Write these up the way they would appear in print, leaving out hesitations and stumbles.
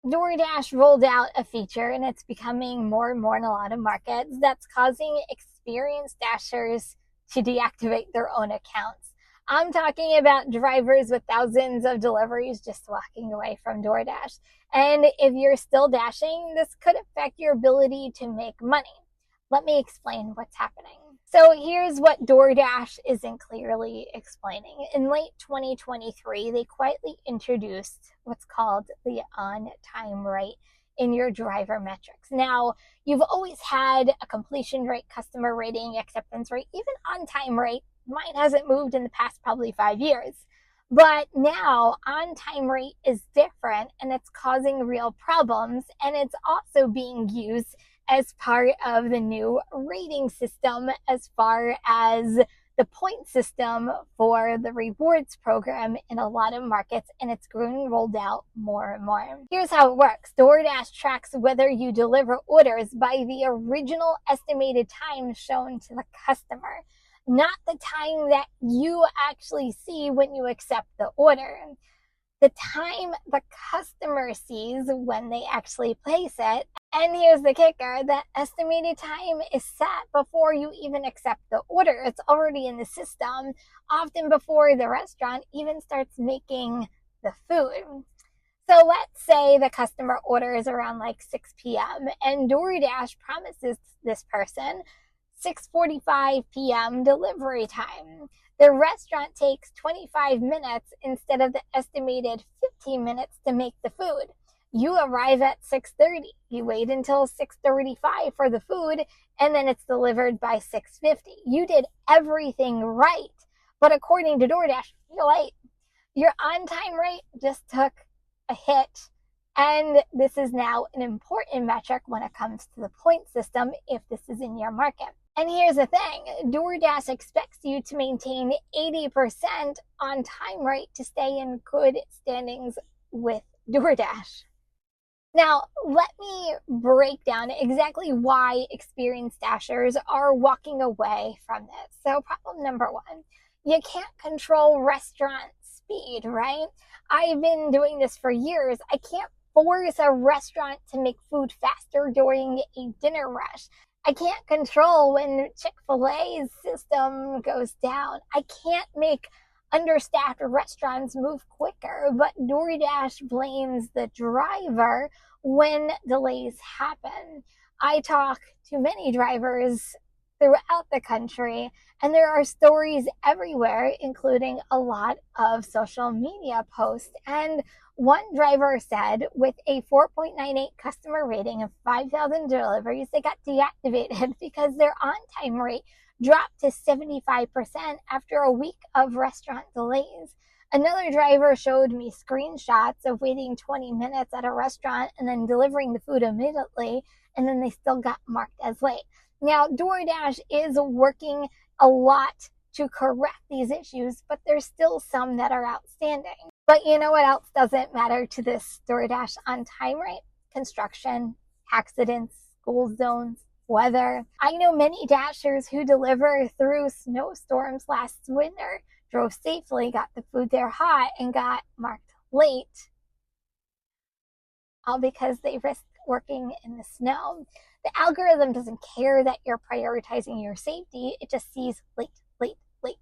DoorDash rolled out a feature, and it's becoming more and more in a lot of markets, that's causing experienced dashers to deactivate their own accounts. I'm talking about drivers with thousands of deliveries just walking away from DoorDash. And if you're still dashing, this could affect your ability to make money. Let me explain what's happening. So here's what DoorDash isn't clearly explaining. In late 2023, they quietly introduced what's called the on-time rate in your driver metrics. Now, you've always had a completion rate, customer rating, acceptance rate, even on-time rate. Mine hasn't moved in the past probably 5 years. But now on-time rate is different, and it's causing real problems, and it's also being used as part of the new rating system as far as the point system for the rewards program in a lot of markets, and it's growing rolled out more and more. Here's how it works. DoorDash tracks whether you deliver orders by the original estimated time shown to the customer, not the time that you actually see when you accept the order. The time the customer sees when they actually place it. And here's the kicker, that estimated time is set before you even accept the order. It's already in the system, often before the restaurant even starts making the food. So let's say the customer orders around like 6 p.m. and DoorDash promises this person 6:45 p.m. delivery time. The restaurant takes 25 minutes instead of the estimated 15 minutes to make the food. You arrive at 6:30. You wait until 6:35 for the food, and then it's delivered by 6:50. You did everything right, but according to DoorDash, you're late. Your on-time rate just took a hit, and this is now an important metric when it comes to the point system if this is in your market. And here's the thing, DoorDash expects you to maintain 80% on-time rate to stay in good standings with DoorDash. Now, let me break down exactly why experienced dashers are walking away from this. So problem number one, you can't control restaurant speed, right? I've been doing this for years. I can't force a restaurant to make food faster during a dinner rush. I can't control when Chick-fil-A's system goes down. I can't make understaffed restaurants move quicker, but DoorDash blames the driver when delays happen. I talk to many drivers throughout the country, and there are stories everywhere, including a lot of social media posts. And one driver said with a 4.98 customer rating of 5,000 deliveries, they got deactivated because their on-time rate dropped to 75% after a week of restaurant delays. Another driver showed me screenshots of waiting 20 minutes at a restaurant and then delivering the food immediately, and then they still got marked as late. Now, DoorDash is working a lot to correct these issues, but there's still some that are outstanding. But you know what else doesn't matter to this DoorDash on-time rate? Construction, accidents, school zones, weather. I know many dashers who deliver through snowstorms last winter, drove safely, got the food there hot, and got marked late, all because they risked working in the snow. The algorithm doesn't care that you're prioritizing your safety. It just sees late, late, late.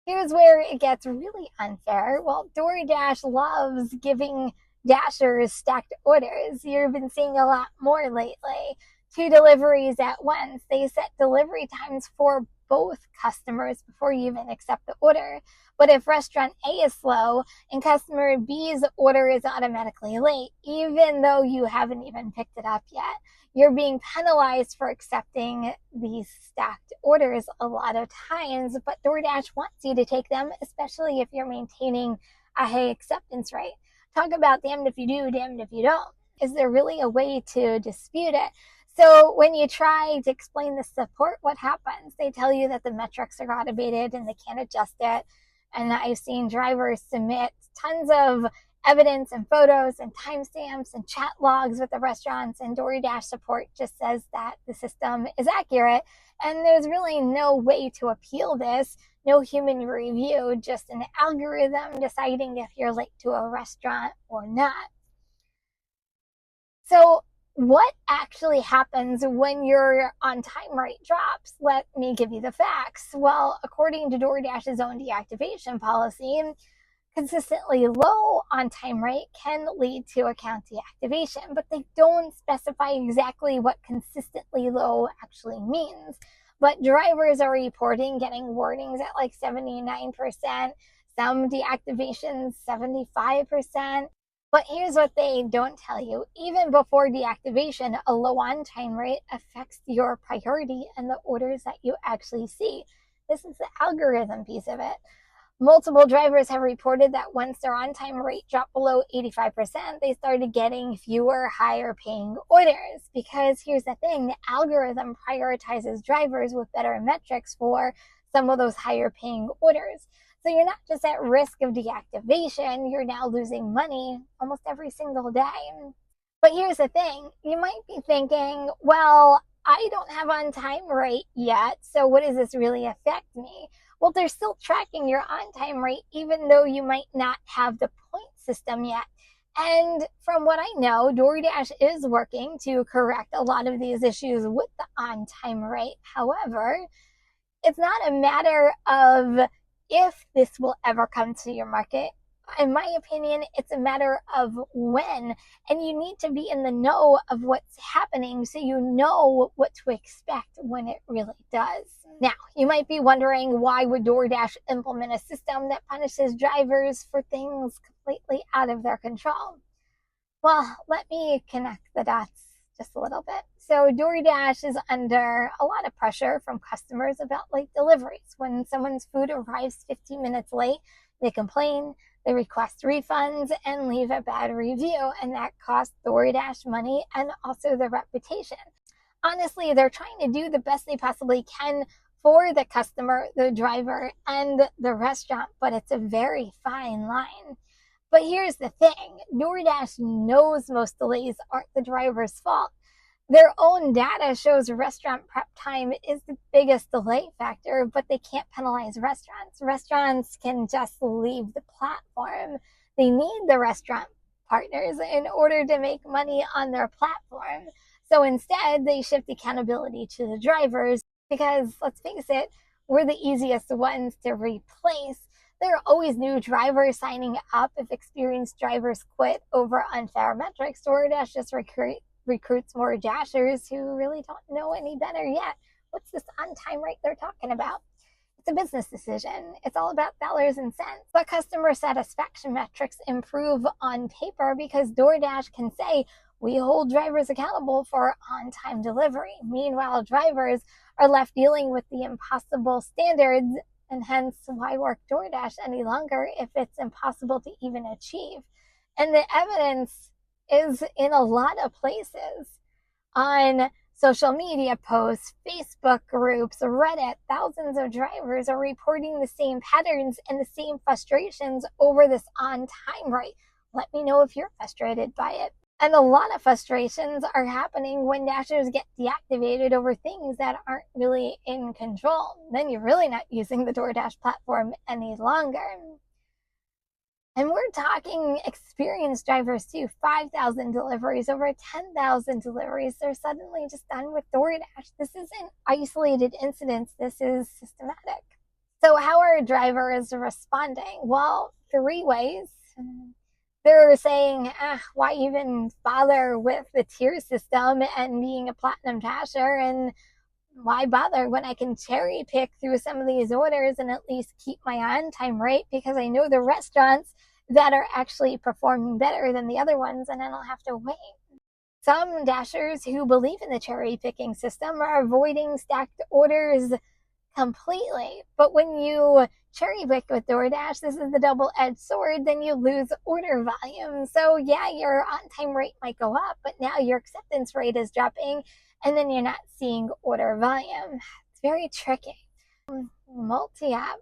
Here's where it gets really unfair. Well, DoorDash loves giving dashers stacked orders. You've been seeing a lot more lately. 2 deliveries at once. They set delivery times for both customers before you even accept the order. But if restaurant A is slow and customer B's order is automatically late, even though you haven't even picked it up yet, you're being penalized for accepting these stacked orders a lot of times. But DoorDash wants you to take them, especially if you're maintaining a high acceptance rate. Talk about damned if you do, damned if you don't. Is there really a way to dispute it? So when you try to explain the support, what happens? They tell you that the metrics are automated and they can't adjust it. And I've seen drivers submit tons of evidence and photos and timestamps and chat logs with the restaurants, and DoorDash support just says that the system is accurate and there's really no way to appeal this. No human review, just an algorithm deciding if you're late to a restaurant or not. what actually happens when your on-time rate drops? Let me give you the facts. Well, according to DoorDash's own deactivation policy, consistently low on-time rate can lead to account deactivation, but they don't specify exactly what consistently low actually means. But drivers are reporting getting warnings at like 79%, some deactivations 75%. But here's what they don't tell you. Even before deactivation, a low on-time rate affects your priority and the orders that you actually see. This is the algorithm piece of it. Multiple drivers have reported that once their on-time rate dropped below 85%, they started getting fewer higher paying orders. Because here's the thing, the algorithm prioritizes drivers with better metrics for some of those higher paying orders. So you're not just at risk of deactivation, you're now losing money almost every single day. But here's the thing, you might be thinking, well, I don't have on-time rate yet, so what does this really affect me? Well, they're still tracking your on-time rate even though you might not have the point system yet. And from what I know, DoorDash is working to correct a lot of these issues with the on-time rate. However, it's not a matter of if this will ever come to your market. In my opinion, it's a matter of when, and you need to be in the know of what's happening so you know what to expect when it really does. Now, you might be wondering, why would DoorDash implement a system that punishes drivers for things completely out of their control? Well, let me connect the dots just a little bit. So DoorDash is under a lot of pressure from customers about late deliveries. When someone's food arrives 15 minutes late, they complain, they request refunds, and leave a bad review, and that costs DoorDash money and also their reputation. Honestly, they're trying to do the best they possibly can for the customer, the driver, and the restaurant, but it's a very fine line. But here's the thing, DoorDash knows most delays aren't the driver's fault. Their own data shows restaurant prep time is the biggest delay factor, but they can't penalize restaurants. Restaurants can just leave the platform. They need the restaurant partners in order to make money on their platform. So instead, they shift accountability to the drivers because, let's face it, we're the easiest ones to replace. There are always new drivers signing up. If experienced drivers quit over unfair metrics, DoorDash just recruits more dashers who really don't know any better yet. What's this on-time rate they're talking about? It's a business decision. It's all about dollars and cents. But customer satisfaction metrics improve on paper because DoorDash can say, we hold drivers accountable for on-time delivery. Meanwhile, drivers are left dealing with the impossible standards, and hence why work DoorDash any longer if it's impossible to even achieve. And the evidence is in a lot of places. On social media posts, Facebook groups, Reddit, thousands of drivers are reporting the same patterns and the same frustrations over this on-time rate. Let me know if you're frustrated by it. And a lot of frustrations are happening when dashers get deactivated over things that aren't really in control. Then you're really not using the DoorDash platform any longer. And we're talking experienced drivers too. 5,000 deliveries, over 10,000 deliveries. They're suddenly just done with DoorDash. This isn't isolated incidents. This is systematic. So how are drivers responding? Well, 3 ways. They're saying, why even bother with the tier system and being a platinum dasher, and why bother when I can cherry pick through some of these orders and at least keep my on-time rate because I know the restaurants that are actually performing better than the other ones, and I don't have to wait. Some dashers who believe in the cherry picking system are avoiding stacked orders completely. But when you cherry pick with DoorDash, this is the double-edged sword, then you lose order volume. So yeah, your on-time rate might go up, but now your acceptance rate is dropping, and then you're not seeing order volume. It's very tricky. Multi-app.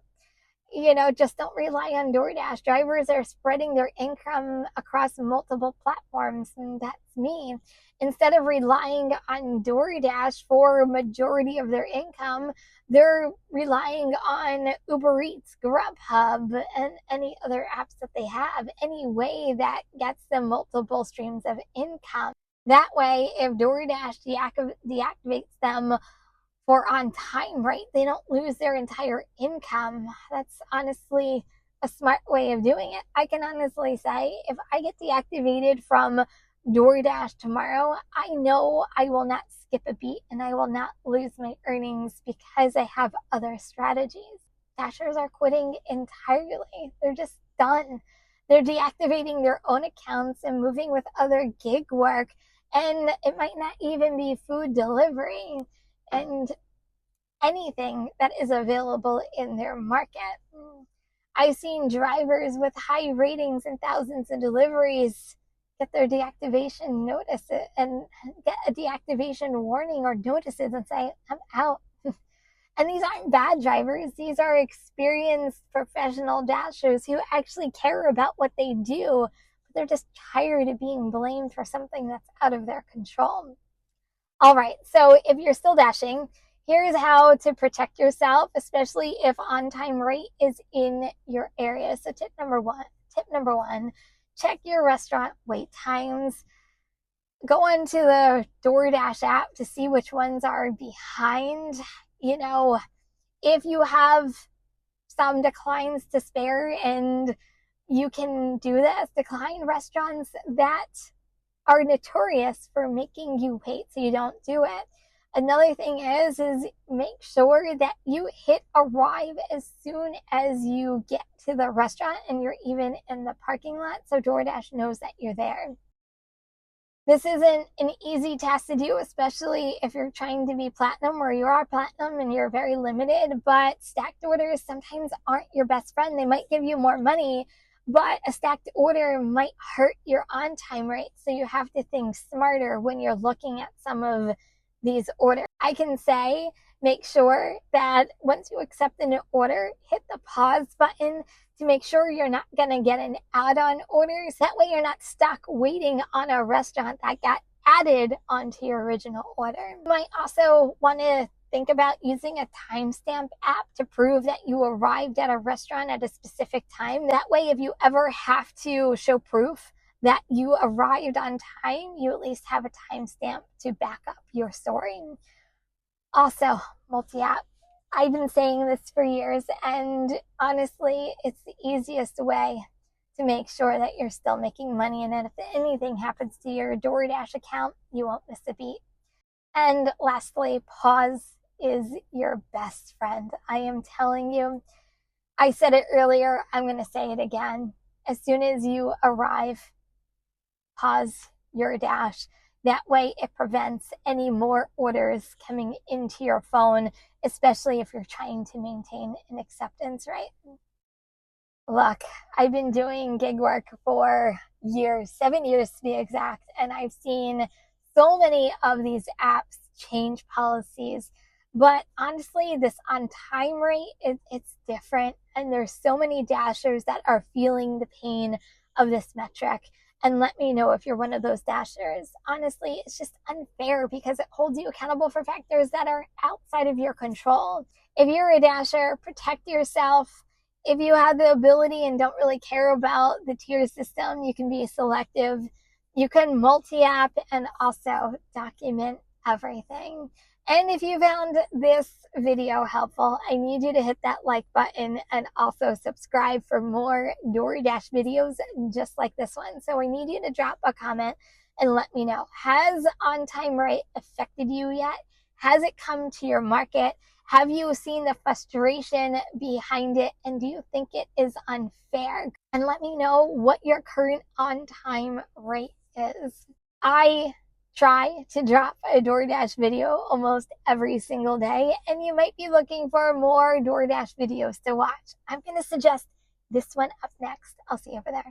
Just don't rely on DoorDash. Drivers are spreading their income across multiple platforms, and that's me. Instead of relying on DoorDash for a majority of their income, they're relying on Uber Eats, Grubhub, and any other apps that they have, any way that gets them multiple streams of income. That way, if DoorDash deactivates them for on time rate, they don't lose their entire income. That's honestly a smart way of doing it. I can honestly say if I get deactivated from DoorDash tomorrow, I know I will not skip a beat and I will not lose my earnings because I have other strategies. Dashers are quitting entirely. They're just done. They're deactivating their own accounts and moving with other gig work. And it might not even be food delivery and anything that is available in their market. I've seen drivers with high ratings and thousands of deliveries get their deactivation notices and get a deactivation warning or notices and say, I'm out. And these aren't bad drivers. These are experienced professional dashers who actually care about what they do, but they're just tired of being blamed for something that's out of their control. All right, so if you're still dashing, here's how to protect yourself, especially if on-time rate is in your area. So tip number one, check your restaurant wait times. Go onto the DoorDash app to see which ones are behind. You know, if you have some declines to spare and you can do this, decline restaurants that are notorious for making you wait so you don't do it. Another thing is make sure that you hit arrive as soon as you get to the restaurant and you're even in the parking lot so DoorDash knows that you're there. This isn't an easy task to do, especially if you're trying to be platinum or you are platinum and you're very limited, but stacked orders sometimes aren't your best friend. They might give you more money, but a stacked order might hurt your on-time rate. So you have to think smarter when you're looking at some of these orders. I can say, make sure that once you accept an order, hit the pause button to make sure you're not going to get an add-on orders. That way you're not stuck waiting on a restaurant that got added onto your original order. You might also want to think about using a timestamp app to prove that you arrived at a restaurant at a specific time. That way, if you ever have to show proof that you arrived on time, you at least have a timestamp to back up your story. Also, multi-app. I've been saying this for years, and honestly, it's the easiest way to make sure that you're still making money, and if anything happens to your DoorDash account, you won't miss a beat. And lastly, pause is your best friend. I am telling you, I said it earlier, I'm going to say it again. As soon as you arrive, pause your dash. That way it prevents any more orders coming into your phone, especially if you're trying to maintain an acceptance rate. Look, I've been doing gig work for years, 7 years to be exact, and I've seen so many of these apps change policies. But honestly, this on time rate, it's different. And there's so many dashers that are feeling the pain of this metric. And let me know if you're one of those dashers. Honestly, it's just unfair because it holds you accountable for factors that are outside of your control. If you're a dasher, protect yourself. If you have the ability and don't really care about the tier system, you can be selective. You can multi-app and also document everything. And if you found this video helpful, I need you to hit that like button and also subscribe for more DoorDash videos just like this one. So I need you to drop a comment and let me know. Has on-time rate affected you yet? Has it come to your market? Have you seen the frustration behind it? And do you think it is unfair? And let me know what your current on-time rate is. I try to drop a DoorDash video almost every single day, and you might be looking for more DoorDash videos to watch. I'm going to suggest this one up next. I'll see you over there.